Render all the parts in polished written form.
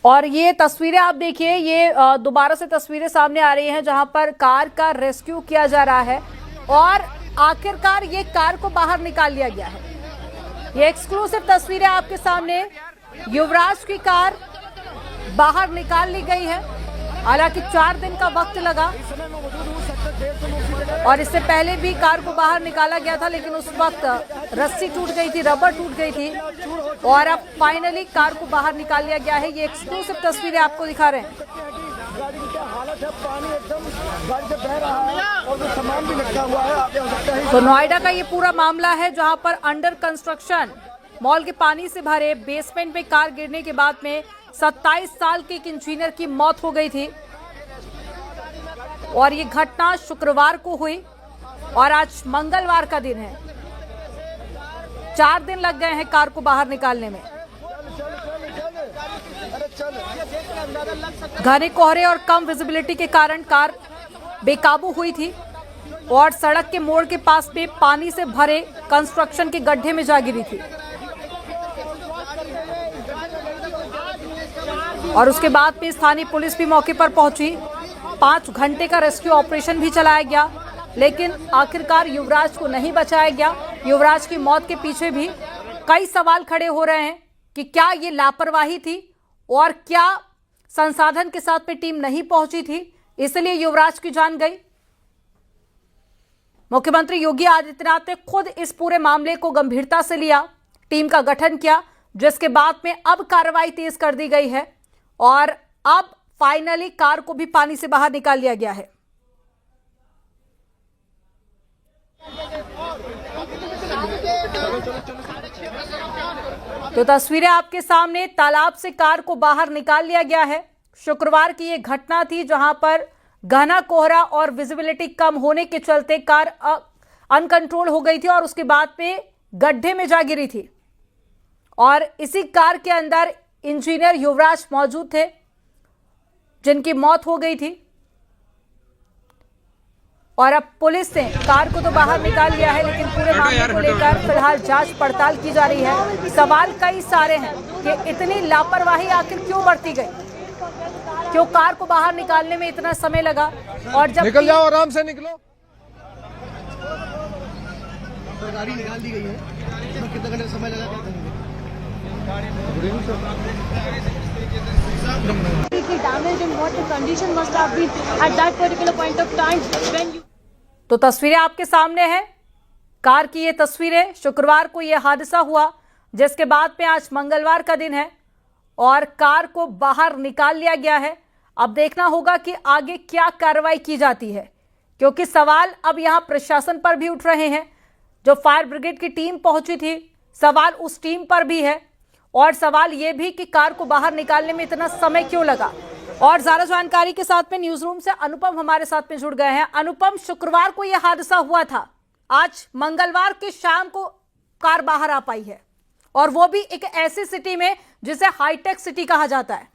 और ये तस्वीरें आप देखिए, ये दोबारा से तस्वीरें सामने आ रही हैं जहां पर कार का रेस्क्यू किया जा रहा है और आखिरकार ये कार को बाहर निकाल लिया गया है। ये एक्सक्लूसिव तस्वीरें आपके सामने, युवराज की कार बाहर निकाल ली गई है। हालांकि 4 दिन का वक्त लगा और इससे पहले भी कार को बाहर निकाला गया था, लेकिन उस वक्त रस्सी टूट गई थी, रबर टूट गई थी और अब फाइनली कार को बाहर निकाल लिया गया है। ये एक्सक्लूसिव तस्वीरें आपको दिखा रहे हैं। गाड़ी की क्या हालत है, पानी एकदम गाड़ी से बह रहा है और वो सामान भी लटका हुआ है। आप देख सकते हैं। तो नोएडा का ये पूरा मामला है जहां पर अंडर कंस्ट्रक्शन मॉल के पानी से भरे बेसमेंट में कार गिरने के बाद में 27 साल के एक इंजीनियर की मौत हो गई थी और ये घटना शुक्रवार को हुई और आज मंगलवार का दिन है। 4 दिन लग गए हैं कार को बाहर निकालने में। घने कोहरे और कम विजिबिलिटी के कारण कार बेकाबू हुई थी और सड़क के मोड़ के पास में पानी से भरे कंस्ट्रक्शन के गड्ढे में जा गिरी थी और उसके बाद में स्थानीय पुलिस भी मौके पर पहुंची। 5 घंटे का रेस्क्यू ऑपरेशन भी चलाया गया, लेकिन आखिरकार युवराज को नहीं बचाया गया। युवराज की मौत के पीछे भी कई सवाल खड़े हो रहे हैं कि क्या ये लापरवाही थी और क्या संसाधन के साथ में टीम नहीं पहुंची थी, इसलिए युवराज की जान गई। मुख्यमंत्री योगी आदित्यनाथ ने खुद इस पूरे मामले को गंभीरता से लिया, टीम का गठन किया, जिसके बाद में अब कार्रवाई तेज कर दी गई है और अब फाइनली कार को भी पानी से बाहर निकाल लिया गया है। तो तस्वीरें आपके सामने, तालाब से कार को बाहर निकाल लिया गया है। शुक्रवार की यह घटना थी जहां पर घना कोहरा और विजिबिलिटी कम होने के चलते कार अनकंट्रोल हो गई थी और उसके बाद में गड्ढे में जा गिरी थी और इसी कार के अंदर इंजीनियर युवराज मौजूद थे जिनकी मौत हो गई थी और अब पुलिस ने कार को तो बाहर निकाल लिया है, लेकिन पूरे मामले को लेकर फिलहाल जांच पड़ताल की जा रही है। सवाल कई सारे हैं कि इतनी लापरवाही आखिर क्यों बरती गई, क्यों कार को बाहर निकालने में इतना समय लगा और जब निकल जाओ, आराम से निकलो। तो गाड़ी निकाल दी गई है, तो कितना घंटे समय लगा? तो तस्वीरें आपके सामने हैं, कार की ये तस्वीरें। शुक्रवार को यह हादसा हुआ, जिसके बाद में आज मंगलवार का दिन है और कार को बाहर निकाल लिया गया है। अब देखना होगा कि आगे क्या कार्रवाई की जाती है, क्योंकि सवाल अब यहां प्रशासन पर भी उठ रहे हैं। जो फायर ब्रिगेड की टीम पहुंची थी, सवाल उस टीम पर भी है और सवाल यह भी कि कार को बाहर निकालने में इतना समय क्यों लगा। और ज्यादा जानकारी के साथ में न्यूज रूम से अनुपम हमारे साथ में जुड़ गए हैं। अनुपम, शुक्रवार को यह हादसा हुआ था, आज मंगलवार की शाम को कार बाहर आ पाई है और वो भी एक ऐसी सिटी में जिसे हाईटेक सिटी कहा जाता है।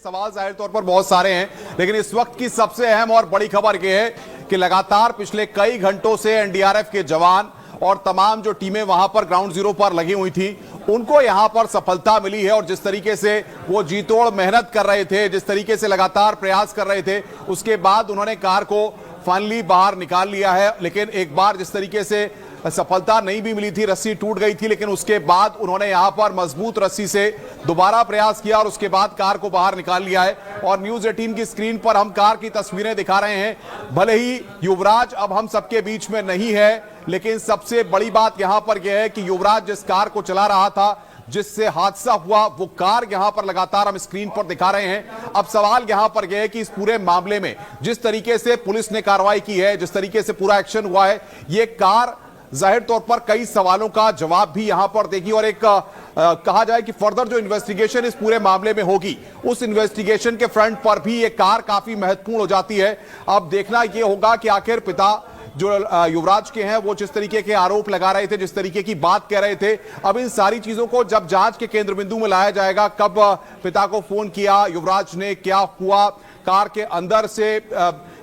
सवाल जाहिर तौर पर बहुत सारे हैं, लेकिन इस वक्त की सबसे अहम और बड़ी खबर यह है कि लगातार पिछले कई घंटों से एनडीआरएफ के जवान और तमाम जो टीमें वहां पर ग्राउंड जीरो पर लगी हुई थी, उनको यहां पर सफलता मिली है और जिस तरीके से वो जी तोड़ मेहनत कर रहे थे, जिस तरीके से लगातार प्रयास कर रहे थे, उसके बाद उन्होंने कार को फाइनली बाहर निकाल लिया है। लेकिन एक बार जिस तरीके से सफलता नहीं भी मिली थी, रस्सी टूट गई थी, लेकिन उसके बाद उन्होंने यहां पर मजबूत रस्सी से दोबारा प्रयास किया और उसके बाद कार को बाहर निकाल लिया है। और न्यूज 18 की स्क्रीन पर हम कार की तस्वीरें दिखा रहे हैं। भले ही युवराज अब हम सबके बीच में नहीं है, लेकिन सबसे बड़ी बात यहां पर यह है कि युवराज जिस कार को चला रहा था, जिससे हादसा हुआ, वो कार यहां पर लगातार हम स्क्रीन पर दिखा रहे हैं। अब सवाल यहां पर यह है कि इस पूरे मामले में जिस तरीके से पुलिस ने कार्रवाई की है, जिस तरीके से पूरा एक्शन हुआ है, ये कार जाहिर तौर पर कई सवालों का जवाब भी यहां पर देगी और एक कहा जाए कि फर्दर जो इन्वेस्टिगेशन इस पूरे मामले में होगी, उस इन्वेस्टिगेशन के फ्रंट पर भी ये कार काफी महत्वपूर्ण हो जाती है। अब देखना यह होगा कि आखिर पिता जो युवराज के हैं, वो जिस तरीके के आरोप लगा रहे थे, जिस तरीके की बात कह रहे थे, अब इन सारी चीजों को जब जांच के केंद्र बिंदु में लाया जाएगा, कब पिता को फोन किया युवराज ने, क्या हुआ, कार के अंदर से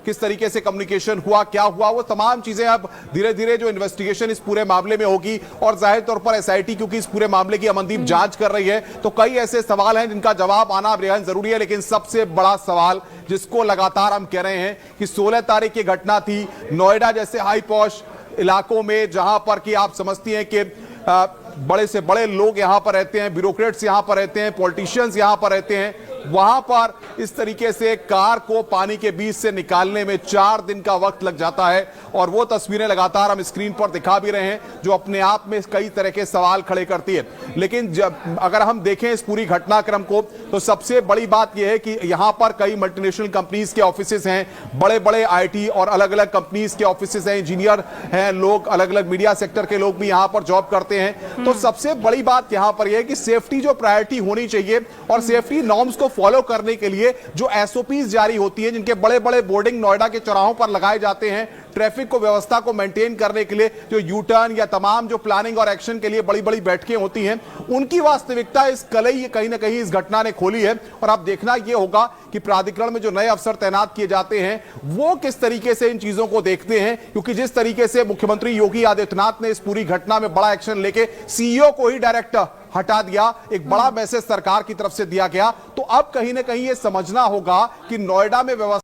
किस तरीके से कम्युनिकेशन हुआ, क्या हुआ, वो तमाम चीजें अब धीरे धीरे जो इन्वेस्टिगेशन इस पूरे मामले में होगी और जाहिर तौर पर एसआईटी क्योंकि इस पूरे मामले की अमनदीप जांच कर रही है, तो कई ऐसे सवाल हैं जिनका जवाब आना बेहद जरूरी है। लेकिन सबसे बड़ा सवाल जिसको लगातार हम कह रहे हैं कि 16 तारीख की घटना थी नोएडा जैसे हाई पॉश इलाकों में, जहां पर कि आप समझती हैं कि बड़े से बड़े लोग यहां पर रहते हैं, ब्यूरोक्रेट्स यहां पर रहते हैं, पॉलिटिशियंस यहां पर रहते हैं, वहां पर इस तरीके से कार को पानी के बीच से निकालने में 4 दिन का वक्त लग जाता है। और वो तस्वीरें लगातार हम स्क्रीन पर दिखा भी रहे हैं जो अपने आप में कई तरह के सवाल खड़े करती है। लेकिन जब अगर हम देखें इस पूरी घटनाक्रम को तो सबसे बड़ी बात यह है कि यहां पर कई मल्टीनेशनल कंपनीज के ऑफिसेज हैं, बड़े बड़े आईटी और अलग अलग कंपनीज के ऑफिसेज हैं, इंजीनियर हैं लोग, अलग अलग मीडिया सेक्टर के लोग भी यहां पर जॉब करते हैं। तो सबसे बड़ी बात यहां पर यह है कि सेफ्टी जो प्रायोरिटी होनी चाहिए और सेफ्टी नॉर्म्स को फॉलो करने के लिए जो एसओपीज जारी होती है, जिनके बड़े बड़े बोर्डिंग नोएडा के चौराहों पर लगाए जाते हैं, ट्रैफिक को व्यवस्था को मेंटेन करने के लिए जो यू टर्न या तमाम जो प्लानिंग और एक्शन के लिए बड़ी बड़ी बैठकें होती हैं, उनकी वास्तविकता इस कलई कहीं ना कहीं इस घटना ने खोली है। और अब देखना यह होगा कि प्राधिकरण में जो नए अफसर तैनात किए जाते हैं वो किस तरीके से इन चीजों को देखते हैं, क्योंकि जिस तरीके से मुख्यमंत्री योगी आदित्यनाथ ने इस पूरी घटना में बड़ा एक्शन लेके सीईओ को ही डायरेक्ट हटा दिया, एक बड़ा मैसेज सरकार की तरफ से दिया गया, तो अब कहीं ना कहीं यह समझना होगा कि नोएडा में व्यवस्था